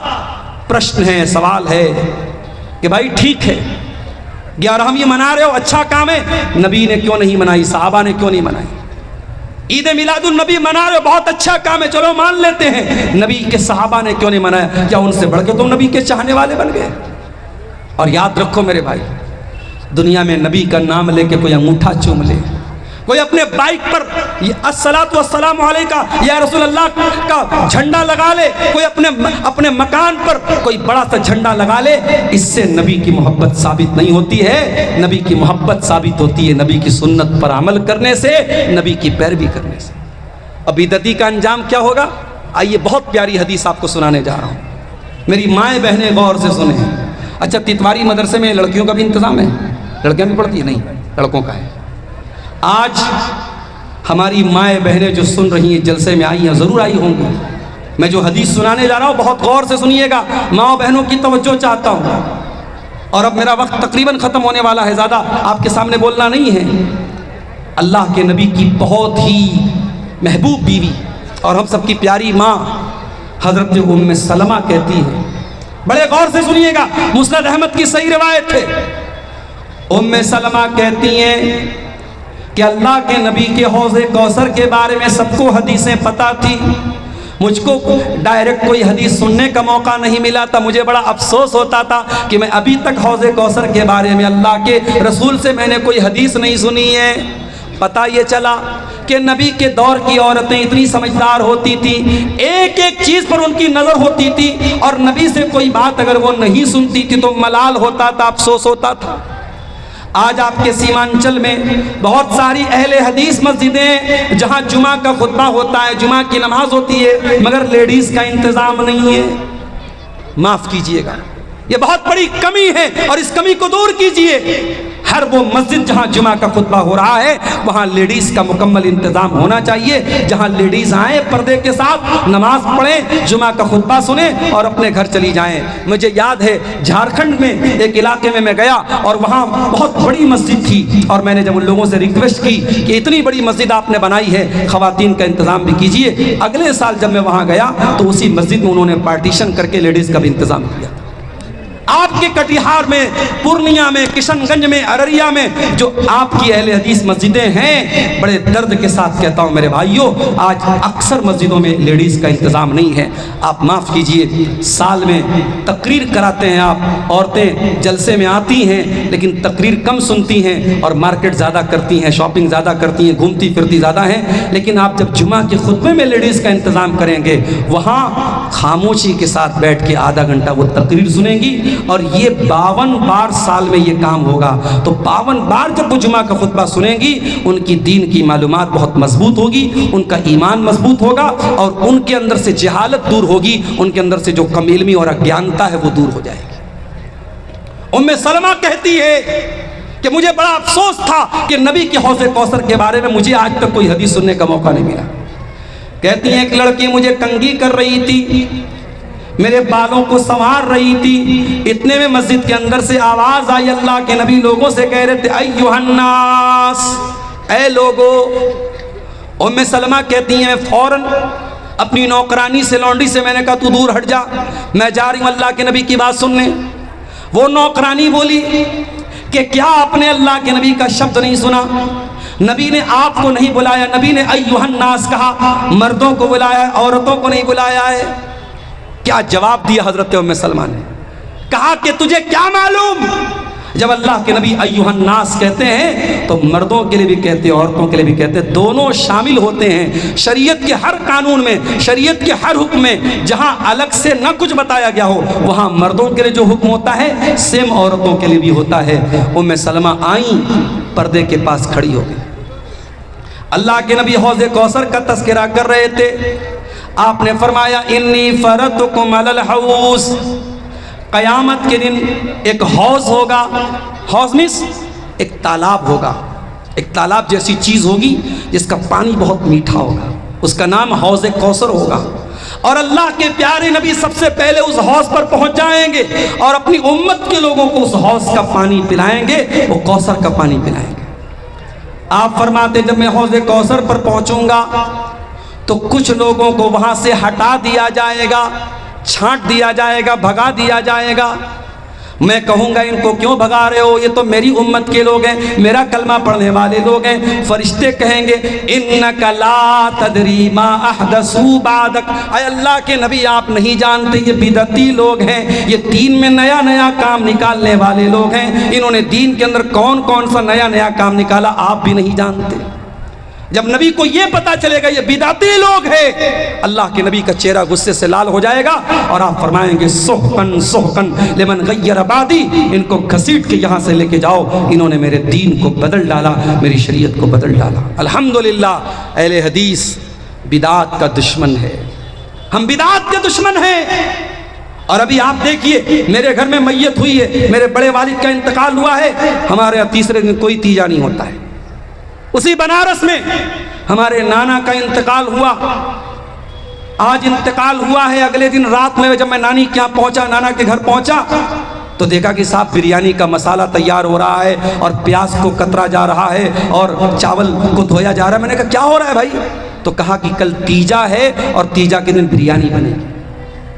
प्रश्न है, सवाल है कि भाई ठीक है 11वीं मना रहे हो, अच्छा काम है, नबी ने क्यों नहीं मनाई, सहाबा ने क्यों नहीं मनाई? ईद मिलादुन नबी मना रहे हो, बहुत अच्छा काम है, चलो मान लेते हैं, नबी के सहाबा ने क्यों नहीं मनाया? क्या उनसे बढ़ के तुम नबी के चाहने वाले बन गए? और याद रखो मेरे भाई, दुनिया में नबी का नाम लेके कोई अंगूठा चूम ले, कोई अपने बाइक पर अस्सलातु वस्सलामु अलैका या रसूल अल्लाह का झंडा लगा ले, कोई अपने मकान पर कोई बड़ा सा झंडा लगा ले, इससे नबी की मोहब्बत साबित नहीं होती है। नबी की मोहब्बत साबित होती है नबी की सुन्नत पर अमल करने से, नबी की पैरवी करने से। अब बिदअती का अंजाम क्या होगा? आइए बहुत प्यारी हदीस आपको सुनाने जा रहा हूँ, मेरी माएँ बहनें गौर से सुने। अच्छा, तितवारी मदरसे में लड़कियों का भी इंतज़ाम है? लड़कियाँ भी पढ़ती है? नहीं, लड़कों का है। आज हमारी माएँ बहनें जो सुन रही हैं, जलसे में आई हैं, ज़रूर आई होंगी। मैं जो हदीस सुनाने जा रहा हूँ बहुत गौर से सुनिएगा, माँ बहनों की तवज्जो चाहता हूँ। और अब मेरा वक्त तकरीबन ख़त्म होने वाला है, ज़्यादा आपके सामने बोलना नहीं है। अल्लाह के नबी की बहुत ही महबूब बीवी और हम सबकी प्यारी माँ हज़रत उम्मे सलमा कहती है, बड़े गौर से सुनिएगा, मुस्नद अहमद की सही रिवायत है। उम्मे सलमा कहती हैं कि अल्लाह के नबी के हौज़े कौसर के बारे में सबको हदीसें पता थी, मुझको डायरेक्ट कोई हदीस सुनने का मौका नहीं मिला था। मुझे बड़ा अफसोस होता था कि मैं अभी तक हौज़े कौसर के बारे में अल्लाह के रसूल से मैंने कोई हदीस नहीं सुनी है। पता ये चला कि नबी के दौर की औरतें इतनी समझदार होती थी, एक एक चीज़ पर उनकी नज़र होती थी, और नबी से कोई बात अगर वो नहीं सुनती थी तो मलाल होता था, अफसोस होता था। आज आपके सीमांचल में बहुत सारी अहले हदीस मस्जिदें जहां जुमा का खुतबा होता है, जुमा की नमाज होती है, मगर लेडीज़ का इंतज़ाम नहीं है। माफ़ कीजिएगा, ये बहुत बड़ी कमी है और इस कमी को दूर कीजिए। हर वो मस्जिद जहां जुमा का खुतबा हो रहा है वहां लेडीज़ का मुकम्मल इंतज़ाम होना चाहिए, जहां लेडीज़ आए पर्दे के साथ, नमाज पढ़ें, जुमा का खुतबा सुने और अपने घर चली जाएं। मुझे याद है झारखंड में एक इलाके में मैं गया और वहां बहुत बड़ी मस्जिद थी, और मैंने जब उन लोगों से रिक्वेस्ट की कि इतनी बड़ी मस्जिद आपने बनाई है, ख़वातीन का इंतज़ाम भी कीजिए। अगले साल जब मैं वहाँ गया तो उसी मस्जिद में उन्होंने पार्टीशन करके लेडीज़ का भी इंतज़ाम किया। आपके कटिहार में, पूर्णिया में, किशनगंज में, अररिया में जो आपकी अहले हदीस मस्जिदें हैं, बड़े दर्द के साथ कहता हूँ मेरे भाइयों, आज अक्सर मस्जिदों में लेडीज़ का इंतज़ाम नहीं है। आप माफ़ कीजिए, साल में तकरीर कराते हैं आप, औरतें जलसे में आती हैं लेकिन तकरीर कम सुनती हैं और मार्केट ज़्यादा करती हैं, शॉपिंग ज़्यादा करती हैं, घूमती फिरती ज़्यादा हैं। लेकिन आप जब जुमा के खुतबे में लेडीज़ का इंतज़ाम करेंगे, वहाँ खामोशी के साथ बैठ के आधा घंटा वो तकरीर सुनेंगी, और ये 52 बार साल में ये काम होगा। तो 52 बार जब वो जुमा का खुतबा सुनेंगी, उनकी दीन की मालूमात बहुत मजबूत होगी, उनका ईमान मजबूत होगा और उनके अंदर से जहालत दूर होगी, उनके अंदर से जो कमीलमी और अज्ञानता है वो दूर हो जाएगी। उम्मे सलमा कहती है कि मुझे बड़ा अफसोस था कि नबी के हौज़े कौसर के बारे में मुझे आज तक कोई हदीस सुनने का मौका नहीं मिला। कहती हैं एक लड़की मुझे कंघी कर रही थी, मेरे बालों को संवार रही थी, इतने में मस्जिद के अंदर से आवाज़ आई, अल्लाह के नबी लोगों से कह रहे थे अय्युहन्नास, ऐ लोगो। उम्मे सलमा कहती हैं फ़ौरन अपनी नौकरानी से, लौंडी से मैंने कहा तू दूर हट जा, मैं जा रही हूँ अल्लाह के नबी की बात सुनने। वो नौकरानी बोली कि क्या आपने अल्लाह के नबी का शब्द नहीं सुना? नबी ने आपको नहीं बुलाया, नबी ने अय्युहन्नास कहा, मर्दों को बुलाया है, औरतों को नहीं बुलाया है। क्या जवाब दिया हजरत उम्मे सलमा ने? कहा कि तुझे क्या मालूम? जब अल्लाह के नबी अय्युहन्नास कहते हैं तो मर्दों के लिए भी कहते हैं, औरतों के लिए भी कहते हैं, दोनों शामिल होते हैं। शरीयत के हर कानून में, शरीयत के हर हुक्म में जहां अलग से न कुछ बताया गया हो, वहां मर्दों के लिए जो हुक्म होता है सेम औरतों के लिए भी होता है। उम्मे सलमा आई, पर्दे के पास खड़ी हो गई। अल्लाह के नबी हौज़े कौसर का तज़किरा कर रहे थे। आपने फरमाया इन्नी फरतुकुम अलल हौज़, क़यामत के दिन एक हौज़ होगा, हौज़ मीन्स एक तालाब होगा, एक तालाब जैसी चीज़ होगी जिसका पानी बहुत मीठा होगा, उसका नाम हौज़े कौसर होगा। और अल्लाह के प्यारे नबी सबसे पहले उस हौज़ पर पहुंच जाएंगे और अपनी उम्मत के लोगों को उस हौज़ का पानी पिलाएंगे, वो कौसर का पानी पिलाएंगे। आप फरमाते जब मैं हौज़े कौसर पर पहुंचूंगा तो कुछ लोगों को वहाँ से हटा दिया जाएगा, छांट दिया जाएगा, भगा दिया जाएगा। मैं कहूँगा इनको क्यों भगा रहे हो, ये तो मेरी उम्मत के लोग हैं, मेरा कलमा पढ़ने वाले लोग हैं। फरिश्ते कहेंगे इन्नका ला तदरी मा अहदसू बादक, ऐ अल्लाह के नबी आप नहीं जानते ये बिदती लोग हैं, ये दीन में नया नया काम निकालने वाले लोग हैं, इन्होंने दीन के अंदर कौन कौन सा नया नया काम निकाला आप भी नहीं जानते। जब नबी को ये पता चलेगा ये बिदाती लोग हैं, अल्लाह के नबी का चेहरा गुस्से से लाल हो जाएगा और आप फरमाएंगे सोहकन सोहकन लिमन गय्यर बादी, इनको घसीट के यहाँ से लेके जाओ, इन्होंने मेरे दीन को बदल डाला, मेरी शरीयत को बदल डाला। अल्हम्दुलिल्लाह, अहले हदीस बिदात का दुश्मन है, हम बिदात के दुश्मन हैं। और अभी आप देखिए मेरे घर में मैयत हुई है, मेरे बड़े वालिद का इंतकाल हुआ है, हमारे यहाँ तीसरे दिन कोई तीजा नहीं होता है। उसी बनारस में हमारे नाना का इंतकाल हुआ, आज इंतकाल हुआ है। अगले दिन रात में जब मैं नानी के यहाँ पहुँचा, नाना के घर पहुँचा तो देखा कि साहब बिरयानी का मसाला तैयार हो रहा है और प्याज को कतरा जा रहा है और चावल को धोया जा रहा है। मैंने कहा क्या हो रहा है भाई? तो कहा कि कल तीजा है और तीजा के दिन बिरयानी बनेगी।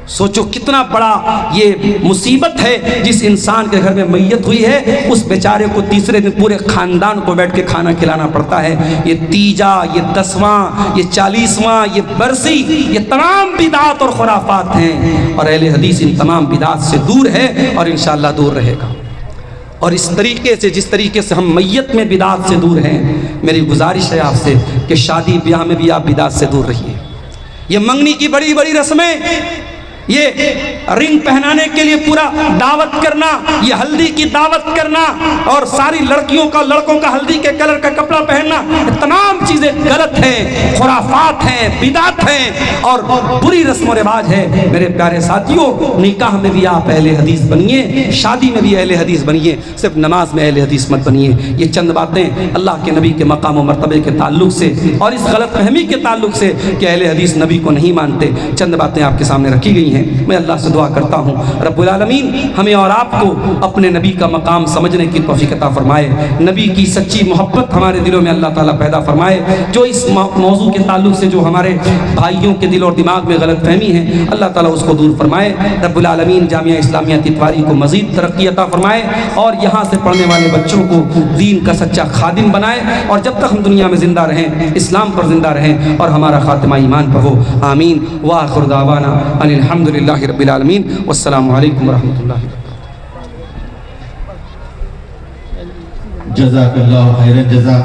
सोचो कितना बड़ा ये मुसीबत है, जिस इंसान के घर में मैयत हुई है उस बेचारे को तीसरे दिन पूरे खानदान को बैठ के खाना खिलाना पड़ता है। ये तीजा, ये 10वां, ये 40वां, ये बरसी, ये तमाम बिदात और खुराफात हैं और अहले हदीस इन तमाम बिदात से दूर है और इंशाअल्लाह दूर रहेगा। और इस तरीके से, जिस तरीके से हम मैयत में बिदात से दूर हैं, मेरी गुजारिश है आपसे कि शादी ब्याह में भी आप बिदात से दूर रहिए। ये मंगनी की बड़ी बड़ी रस्में, ये रिंग पहनाने के लिए पूरा दावत करना, ये हल्दी की दावत करना और सारी लड़कियों का लड़कों का हल्दी के कलर का कपड़ा पहनना, तमाम चीजें गलत हैं, खुराफात हैं, बिदात हैं और बुरी रस्म व रिवाज है। मेरे प्यारे साथियों, निकाह में भी आप अहले हदीस बनिए, शादी में भी अहले हदीस बनिए, सिर्फ नमाज में अहले हदीस मत बनिए। ये चंद बातें अल्लाह के नबी के मकाम व मर्तबे के ताल्लुक से और इस गलत फहमी के ताल्लुक से कि अहले हदीस नबी को नहीं मानते, चंद बातें आपके सामने रखी गई हैं। मैं अल्लाह से दुआ करता हूँ रब्बुल आलमीन हमें और आपको अपने नबी का मकाम समझने की तौफीक अता फरमाए, नबी की सच्ची मोहब्बत हमारे दिलों में अल्लाह ताला पैदा फरमाए। जो इस मौजू के ताल्लुक से जो हमारे भाइयों के दिल और दिमाग में गलत फहमी है, अल्लाह ताला उसको दूर फरमाए। रब्बुल आलमीन जामिया इस्लामिया तितवारी को मज़ीद तरक्की अता फरमाए और यहाँ से पढ़ने वाले बच्चों को दीन का सच्चा खादिम बनाए और जब तक हम दुनिया में ज़िंदा रहें, इस्लाम पर ज़िंदा रहें और हमारा खातिमा ईमान पर हो। आमीन व आखिर दावाना अनिल हम्दुलिल्लाहि रब्बिल आलमीन। वस्सलामु अलैकुम व रहमतुल्लाहि। जज़ाकल्लाहु खैरन जज़ा।